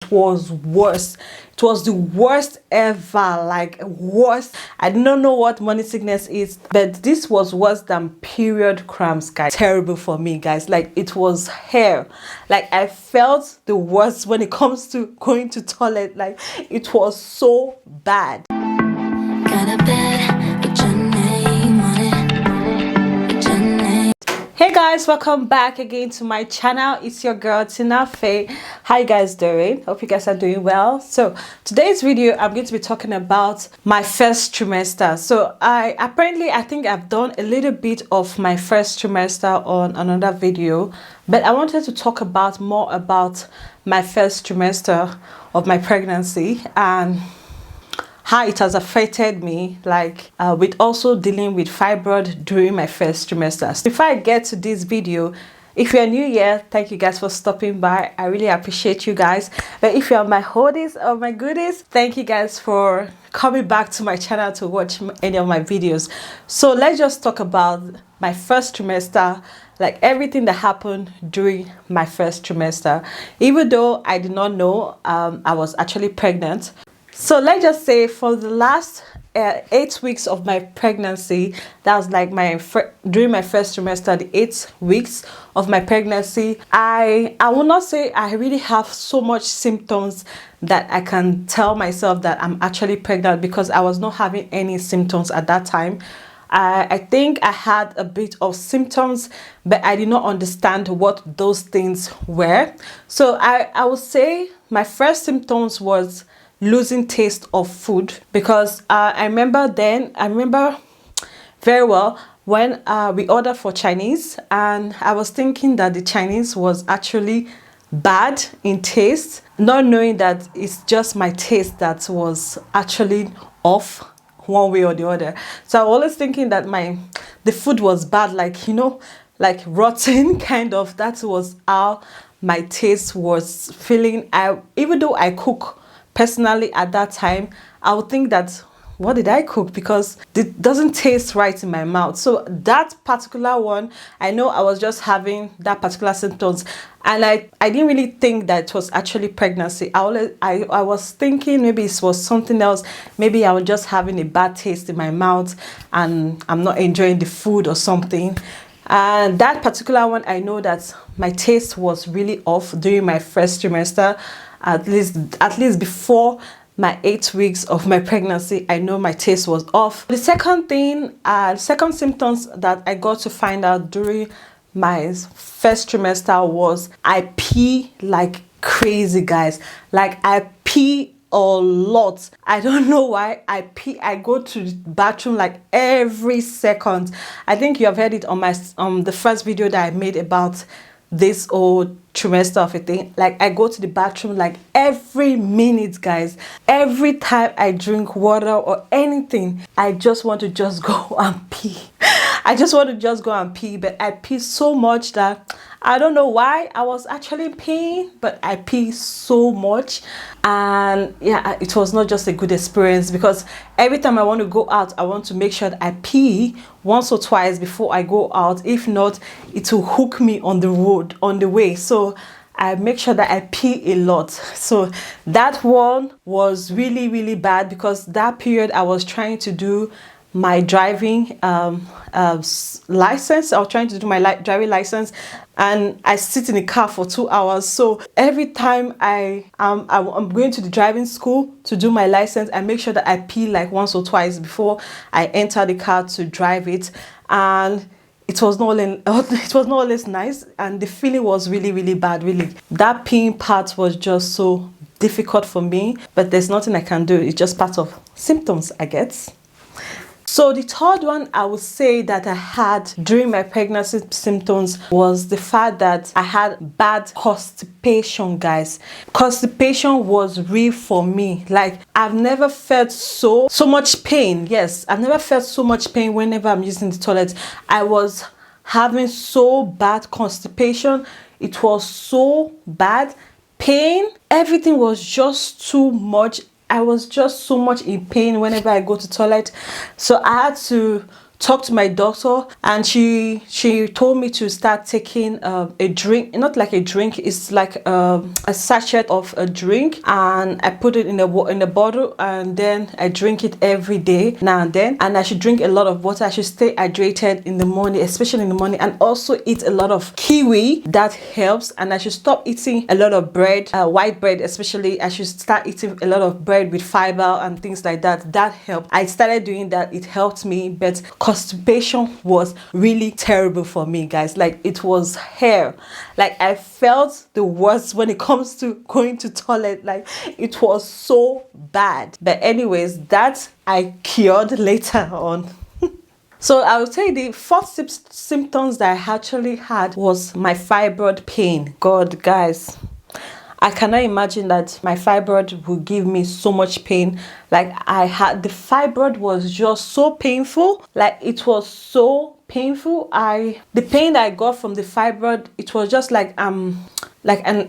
Was worse. It was the worst ever, like worst. I do not know what morning sickness is, but this was worse than period cramps, guys. Terrible for me, guys. Like, it was hell. Like, I felt the worst when it comes to going to toilet. Like, it was so bad. Got a bed, put your name on it. Put your name. Hey guys, welcome back again to my channel. It's your girl Tynafey. How you guys doing? Hope you guys are doing well. So today's video, I'm going to be talking about my first trimester. So I think I've done a little bit of my first trimester on another video, but I wanted to talk about more about my first trimester of my pregnancy and how it has affected me, like with also dealing with fibroid during my first trimester. So before I get to this video, if you're new here, thank you guys for stopping by. I really appreciate you guys. But if you're my oldies or my goodies, thank you guys for coming back to my channel to watch any of my videos. So let's just talk about my first trimester, like everything that happened during my first trimester. Even though I did not know I was actually pregnant. So let's just say for the last 8 weeks of my pregnancy, that was like during my first trimester, the 8 weeks of my pregnancy, I will not say I really have so much symptoms that I can tell myself that I'm actually pregnant, because I was not having any symptoms at that time. I think I had a bit of symptoms, but I did not understand what those things were. So I would say my first symptoms was losing taste of food, because I remember very well when we ordered for Chinese, and I was thinking that the Chinese was actually bad in taste, not knowing that it's just my taste that was actually off one way or the other. So I was always thinking that the food was bad, like, you know, like rotten kind of. That was how my taste was feeling. Even though I cook personally at that time, I would think that, what did I cook? Because it doesn't taste right in my mouth. So that particular one, I know I was just having that particular symptoms, and I didn't really think that it was actually pregnancy. I was thinking maybe it was something else. Maybe I was just having a bad taste in my mouth and I'm not enjoying the food or something. And that particular one, I know that my taste was really off during my first trimester. At least before my 8 weeks of my pregnancy, I know my taste was off. The second symptoms that I got to find out during my first trimester was I pee like crazy, guys. Like, I pee a lot. I don't know why I pee. I go to the bathroom like every second. I think you have heard it on my the first video that I made about this old trimester of a thing. Like, I go to the bathroom like every minute, guys. Every time I drink water or anything, I just want to just go and pee. I just want to just go and pee, but I pee so much that I don't know why I was actually peeing, but I pee so much. And yeah, it was not just a good experience, because every time I want to go out, I want to make sure that I pee once or twice before I go out. If not, it will hook me on the road on the way. So I make sure that I pee a lot. So that one was really, really bad, because that period I was trying to do my driving license. I was trying to do my driving license, and I sit in the car for 2 hours. So every time I'm going to the driving school to do my license, I make sure that I pee like once or twice before I enter the car to drive it. And it was not always nice, and the feeling was really, really bad. Really, that peeing part was just so difficult for me, but there's nothing I can do. It's just part of symptoms, I guess. So the third one I would say that I had during my pregnancy symptoms was the fact that I had bad constipation, guys. Constipation was real for me. Like, I've never felt so much pain. Yes, I've never felt so much pain whenever I'm using the toilet. I was having so bad constipation. It was so bad. Pain, everything was just too much. I was just so much in pain whenever I go to toilet. So I had to talked to my doctor, and she told me to start taking a drink, not like a drink, it's like a sachet of a drink, and I put it in a bottle, and then I drink it every day now and then. And I should drink a lot of water. I should stay hydrated in the morning, especially in the morning, and also eat a lot of kiwi. That helps. And I should stop eating a lot of bread, white bread especially. I should start eating a lot of bread with fiber and things like that. That helped. I started doing that. It helped me. But constipation was really terrible for me, guys. Like, it was hell. Like, I felt the worst when it comes to going to toilet. Like, it was so bad. But anyways, that I cured later on. So I would say the first symptoms that I actually had was my fibroid pain. God, guys, I cannot imagine that my fibroid would give me so much pain. Like, the fibroid was just so painful. Like, it was so painful. The pain that I got from the fibroid, it was just like an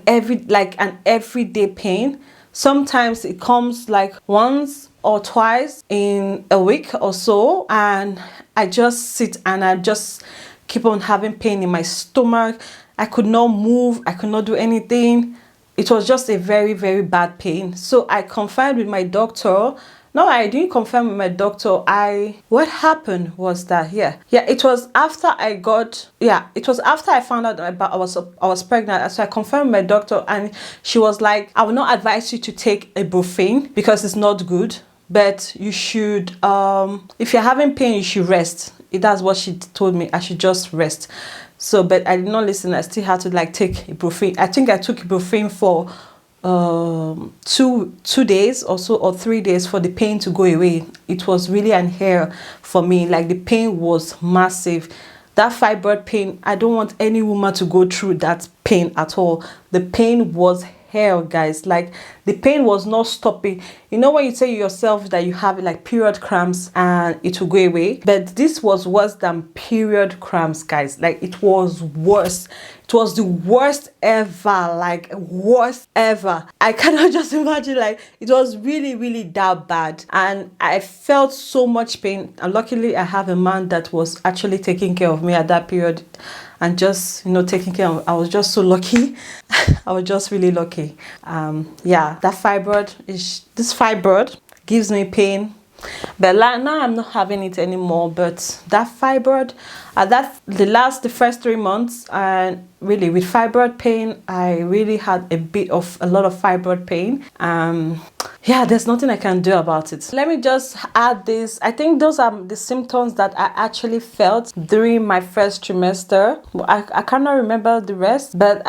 everyday pain. Sometimes it comes like once or twice in a week or so, and I just sit and I just keep on having pain in my stomach. I could not move. I could not do anything. It was just a very, very bad pain. So I confirmed with my doctor. No, I didn't confirm with my doctor. What happened was that, it was after I found out about I was pregnant. So I confirmed with my doctor, and she was like, I will not advise you to take ibuprofen because it's not good. But you should, if you're having pain, you should rest. That's what she told me. I should just rest. So, but I did not listen. I still had to take ibuprofen. I think I took ibuprofen for 2 days or so, or 3 days, for the pain to go away. It was really an hell for me. Like, the pain was massive. That fibroid pain, I don't want any woman to go through that pain at all. The pain was hell, guys. Like, the pain was not stopping. You know when you tell yourself that you have like period cramps and it will go away? But this was worse than period cramps, guys. Like, it was worse. It was the worst ever. Like, worst ever. I cannot just imagine. Like, it was really, really that bad, and I felt so much pain. And luckily I have a man that was actually taking care of me at that period, and just, taking care of, I was just so lucky. I was just really lucky. That this fibroid gives me pain. But now I'm not having it anymore. But that fibroid, the first 3 months, and really with fibroid pain, I really had a lot of fibroid pain. There's nothing I can do about it. Let me just add this. I think those are the symptoms that I actually felt during my first trimester. I cannot remember the rest, but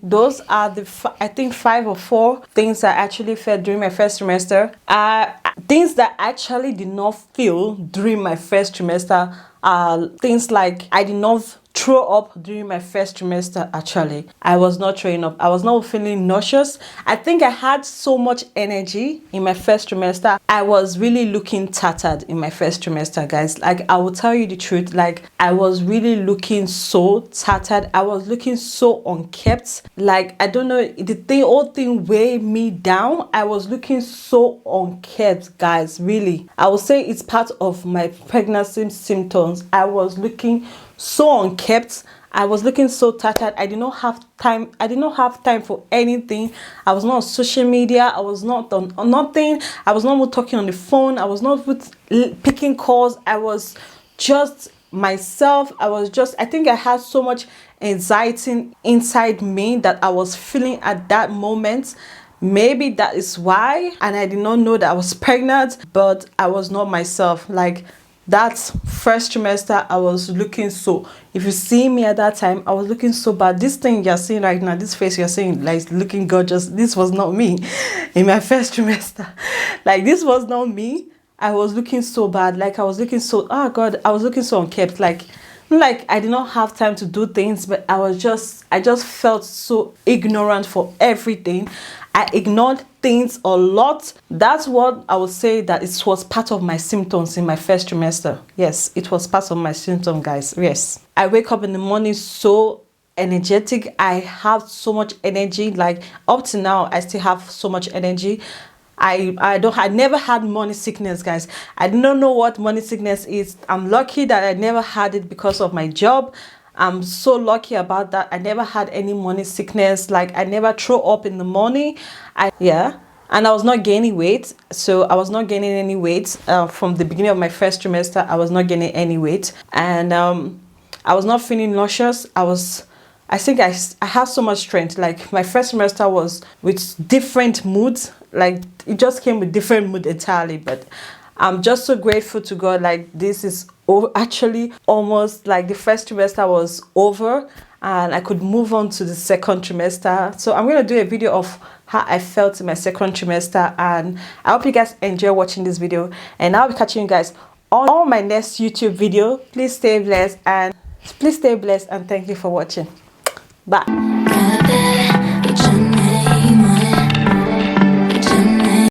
those are I think 5 or 4 things I actually felt during my first trimester. Things that I actually did not feel during my first trimester are things like I did not throw up during my first trimester. Actually, I was not throwing up. I was not feeling nauseous. I think I had so much energy in my first trimester. I was really looking tattered in my first trimester, guys. Like, I will tell you the truth. Like, I was really looking so tattered. I was looking so unkept. Like, I don't know, the whole thing weighed me down. I was looking so unkept, guys. Really, I would say it's part of my pregnancy symptoms. I was looking so unkept. I was looking so tattered. I did not have time. I did not have time for anything. I was not on social media. I was not on nothing. I was not talking on the phone. I was not picking calls. I was just myself. I think I had so much anxiety inside me that I was feeling at that moment. Maybe that is why. And I did not know that I was pregnant, but I was not myself. Like, that first trimester, I was looking so, if you see me at that time, I was looking so bad. This thing you're seeing right now, this face you're seeing, like, looking gorgeous, this was not me in my first trimester. Like, this was not me. I was looking so bad. Like, I was looking so, oh God, I was looking so unkept. Like I did not have time to do things, but I just felt so ignorant for everything. I ignored things a lot. That's what I would say, that it was part of my symptoms in my first trimester. Yes, it was part of my symptom, guys. Yes. I wake up in the morning so energetic. I have so much energy. Like, up to now, I still have so much energy. I never had morning sickness, guys. I don't know what morning sickness is. I'm lucky that I never had it because of my job. I'm so lucky about that. I never had any morning sickness. Like, I never throw up in the morning. Yeah. And I was not gaining weight. So I was not gaining any weight from the beginning of my first trimester. I was not gaining any weight. And I was not feeling nauseous. I think I have so much strength. Like, my first semester was with different moods. Like, it just came with different mood entirely. But I'm just so grateful to God. Like, this is actually almost like the first trimester was over and I could move on to the second trimester. So I'm going to do a video of how I felt in my second trimester, and I hope you guys enjoy watching this video, and I'll be catching you guys on my next YouTube video. Please stay blessed and thank you for watching. Bye.